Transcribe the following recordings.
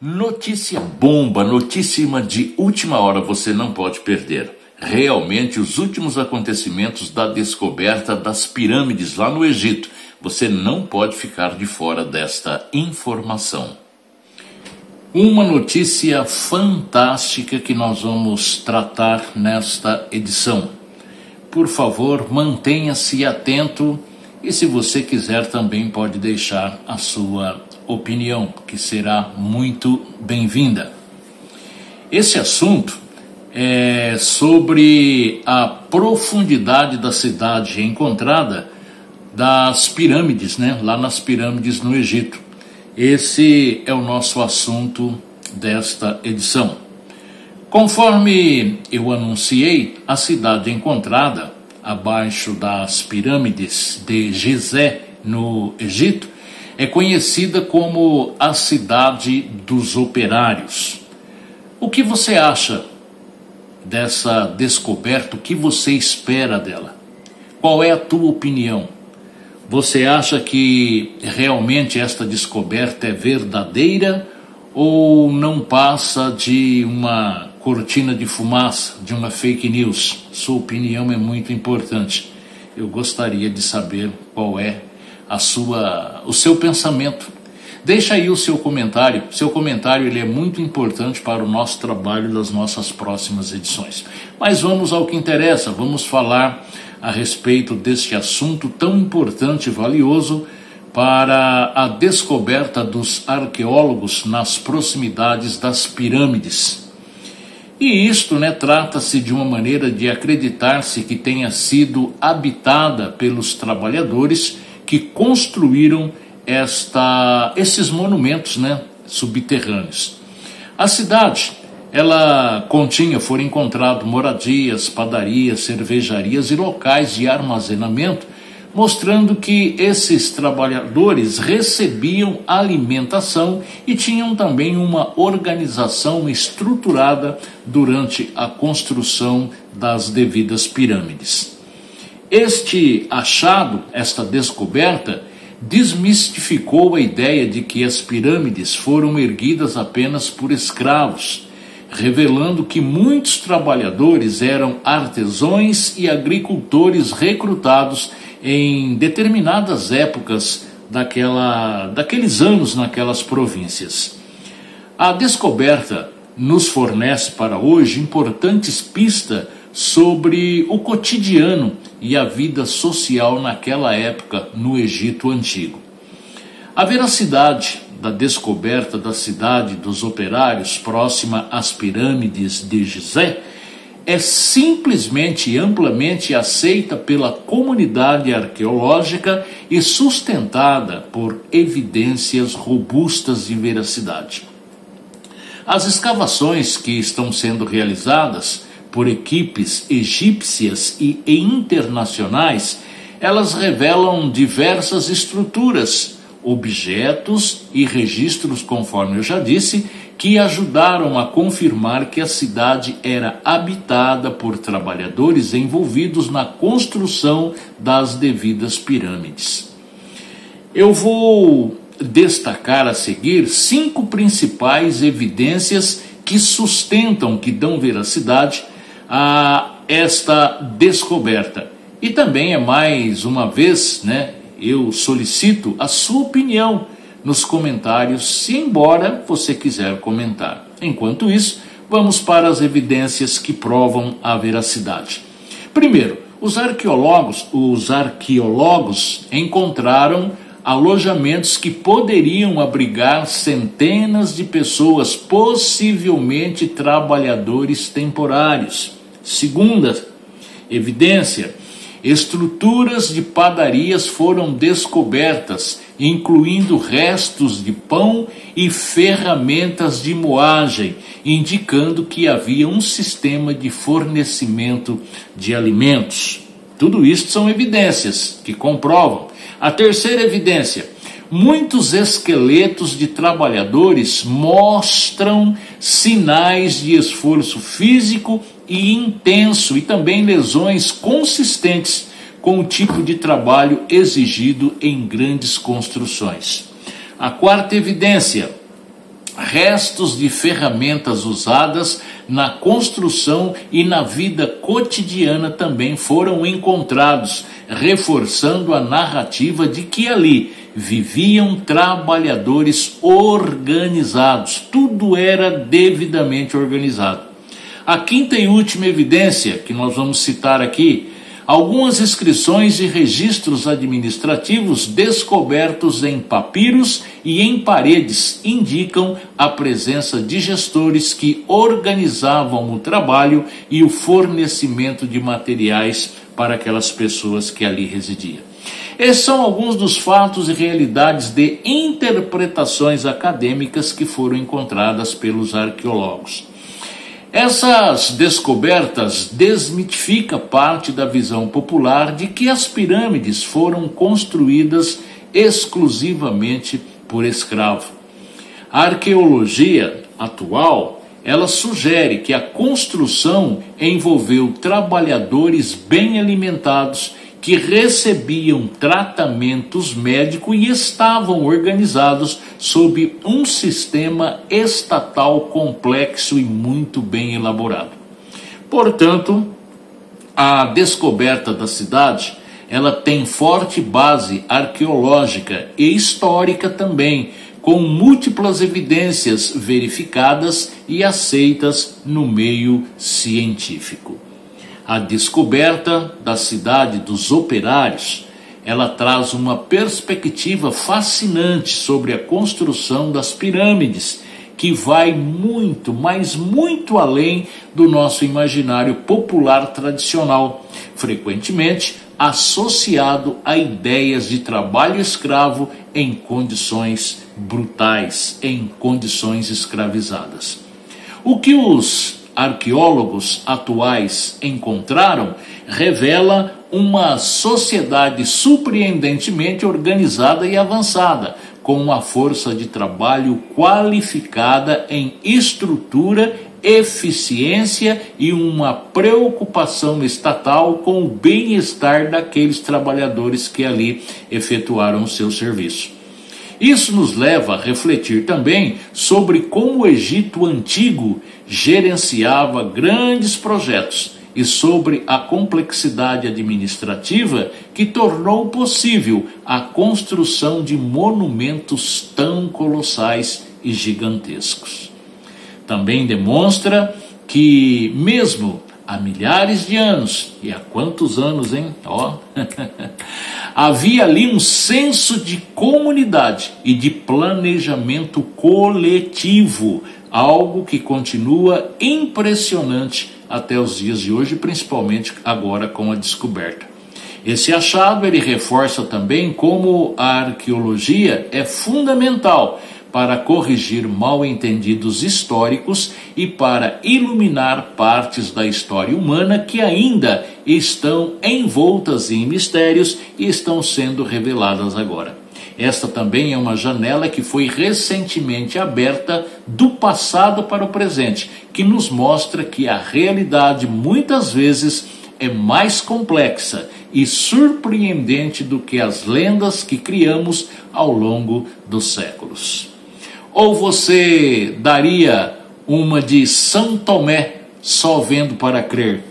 Notícia bomba, notícia de última hora, você não pode perder. Realmente, os últimos acontecimentos da descoberta das pirâmides lá no Egito. Você não pode ficar de fora desta informação. Uma notícia fantástica que nós vamos tratar nesta edição. Por favor, mantenha-se atento e, se você quiser, também pode deixar a sua opinião, que será muito bem-vinda. Esse assunto é sobre a profundidade da cidade encontrada das pirâmides, lá nas pirâmides no Egito. Esse é o nosso assunto desta edição. Conforme eu anunciei, a cidade encontrada abaixo das pirâmides de Gizé, no Egito, é conhecida como a cidade dos operários. O que você acha dessa descoberta? O que você espera dela? Qual é a tua opinião? Você acha que realmente esta descoberta é verdadeira ou não passa de uma cortina de fumaça, de uma fake news? Sua opinião é muito importante. Eu gostaria de saber qual é o seu pensamento. Deixa aí o seu comentário. Seu comentário ele é muito importante para o nosso trabalho das nossas próximas edições. Mas vamos ao que interessa. Vamos falar a respeito deste assunto tão importante e valioso para a descoberta dos arqueólogos nas proximidades das pirâmides. E isto, trata-se de uma maneira de acreditar-se que tenha sido habitada pelos trabalhadores que construíram esses monumentos, subterrâneos. A cidade, ela foram encontrados moradias, padarias, cervejarias e locais de armazenamento, mostrando que esses trabalhadores recebiam alimentação e tinham também uma organização estruturada durante a construção das devidas pirâmides. Este achado, esta descoberta, desmistificou a ideia de que as pirâmides foram erguidas apenas por escravos, revelando que muitos trabalhadores eram artesãos e agricultores recrutados em determinadas épocas daqueles anos naquelas províncias. A descoberta nos fornece para hoje importantes pistas sobre o cotidiano e a vida social naquela época no Egito Antigo. A veracidade da descoberta da cidade dos operários próxima às pirâmides de Gizé é simplesmente e amplamente aceita pela comunidade arqueológica e sustentada por evidências robustas de veracidade. As escavações que estão sendo realizadas por equipes egípcias e internacionais, elas revelam diversas estruturas, objetos e registros, conforme eu já disse, que ajudaram a confirmar que a cidade era habitada por trabalhadores envolvidos na construção das devidas pirâmides. Eu vou destacar a seguir 5 principais evidências que sustentam, que dão veracidade a esta descoberta. E também mais uma vez, eu solicito a sua opinião nos comentários, se embora você quiser comentar. Enquanto isso, vamos para as evidências que provam a veracidade. Primeiro, os arqueólogos encontraram alojamentos que poderiam abrigar centenas de pessoas, possivelmente trabalhadores temporários. Segunda evidência, estruturas de padarias foram descobertas, incluindo restos de pão e ferramentas de moagem, indicando que havia um sistema de fornecimento de alimentos. Tudo isso são evidências que comprovam. A terceira evidência, muitos esqueletos de trabalhadores mostram sinais de esforço físico e intenso e também lesões consistentes com o tipo de trabalho exigido em grandes construções. A quarta evidência, restos de ferramentas usadas na construção e na vida cotidiana também foram encontrados, reforçando a narrativa de que ali viviam trabalhadores organizados. Tudo era devidamente organizado. A quinta e última evidência que nós vamos citar aqui: algumas inscrições e registros administrativos descobertos em papiros e em paredes indicam a presença de gestores que organizavam o trabalho e o fornecimento de materiais para aquelas pessoas que ali residiam. Esses são alguns dos fatos e realidades de interpretações acadêmicas que foram encontradas pelos arqueólogos. Essas descobertas desmitificam parte da visão popular de que as pirâmides foram construídas exclusivamente por escravo. A arqueologia atual, ela sugere que a construção envolveu trabalhadores bem alimentados que recebiam tratamentos médicos e estavam organizados sob um sistema estatal complexo e muito bem elaborado. Portanto, a descoberta da cidade, ela tem forte base arqueológica e histórica também, com múltiplas evidências verificadas e aceitas no meio científico. A descoberta da cidade dos operários, ela traz uma perspectiva fascinante sobre a construção das pirâmides, que vai muito, mas muito além do nosso imaginário popular tradicional, frequentemente associado a ideias de trabalho escravo em condições brutais, em condições escravizadas. O que os arqueólogos atuais encontraram revela uma sociedade surpreendentemente organizada e avançada, com uma força de trabalho qualificada em estrutura, eficiência e uma preocupação estatal com o bem-estar daqueles trabalhadores que ali efetuaram o seu serviço. Isso nos leva a refletir também sobre como o Egito Antigo gerenciava grandes projetos e sobre a complexidade administrativa que tornou possível a construção de monumentos tão colossais e gigantescos. Também demonstra que, mesmo há milhares de anos, e há quantos anos, hein? Havia ali um senso de comunidade e de planejamento coletivo, algo que continua impressionante até os dias de hoje, principalmente agora com a descoberta. Esse achado, ele reforça também como a arqueologia é fundamental para corrigir mal-entendidos históricos e para iluminar partes da história humana que ainda estão envoltas em mistérios e estão sendo reveladas agora. Esta também é uma janela que foi recentemente aberta do passado para o presente, que nos mostra que a realidade muitas vezes é mais complexa e surpreendente do que as lendas que criamos ao longo dos séculos. Ou você daria uma de São Tomé, só vendo para crer?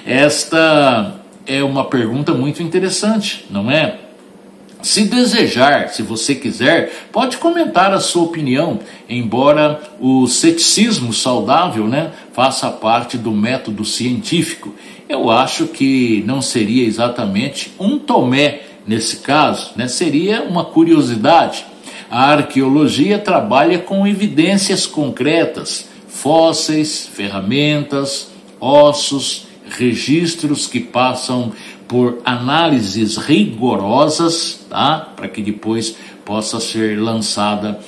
Esta é uma pergunta muito interessante, não é? Se desejar, se você quiser, pode comentar a sua opinião, embora o ceticismo saudável, faça parte do método científico. Eu acho que não seria exatamente um Tomé nesse caso, seria uma curiosidade. A arqueologia trabalha com evidências concretas, fósseis, ferramentas, ossos, registros que passam por análises rigorosas, para que depois possa ser lançada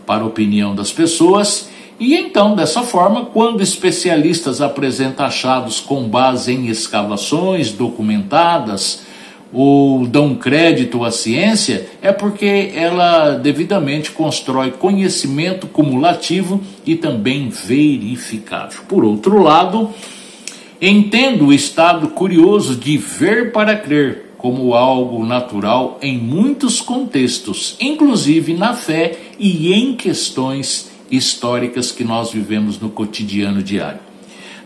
para a opinião das pessoas. E então, dessa forma, quando especialistas apresentam achados com base em escavações documentadas ou dão crédito à ciência, é porque ela devidamente constrói conhecimento cumulativo e também verificável. Por outro lado, entendo o estado curioso de ver para crer, como algo natural em muitos contextos, inclusive na fé e em questões históricas que nós vivemos no cotidiano diário.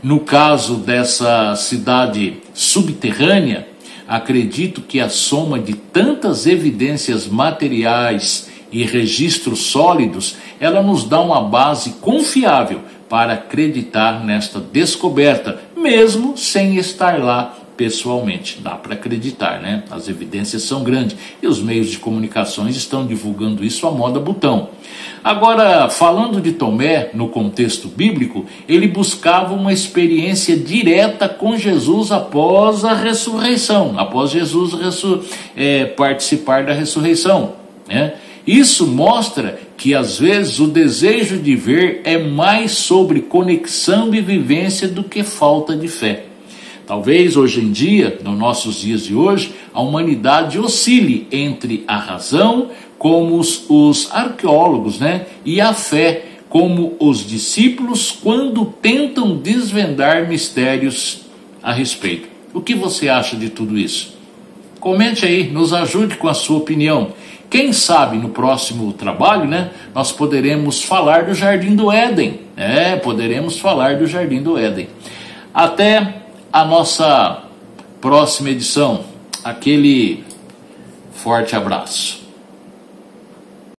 No caso dessa cidade subterrânea, acredito que a soma de tantas evidências materiais e registros sólidos, ela nos dá uma base confiável para acreditar nesta descoberta, mesmo sem estar lá pessoalmente. Dá para acreditar, né? As evidências são grandes e os meios de comunicações estão divulgando isso a moda botão. Agora, falando de Tomé no contexto bíblico, ele buscava uma experiência direta com Jesus após a ressurreição, após Jesus participar da ressurreição, né? Isso mostra que às vezes o desejo de ver é mais sobre conexão e vivência do que falta de fé. Talvez hoje em dia, nos nossos dias de hoje, a humanidade oscile entre a razão, como os arqueólogos, né, e a fé, como os discípulos, quando tentam desvendar mistérios a respeito. O que você acha de tudo isso? Comente aí, nos ajude com a sua opinião. Quem sabe no próximo trabalho, né, nós poderemos falar do Jardim do Éden. Poderemos falar do Jardim do Éden. Até a nossa próxima edição. Aquele forte abraço.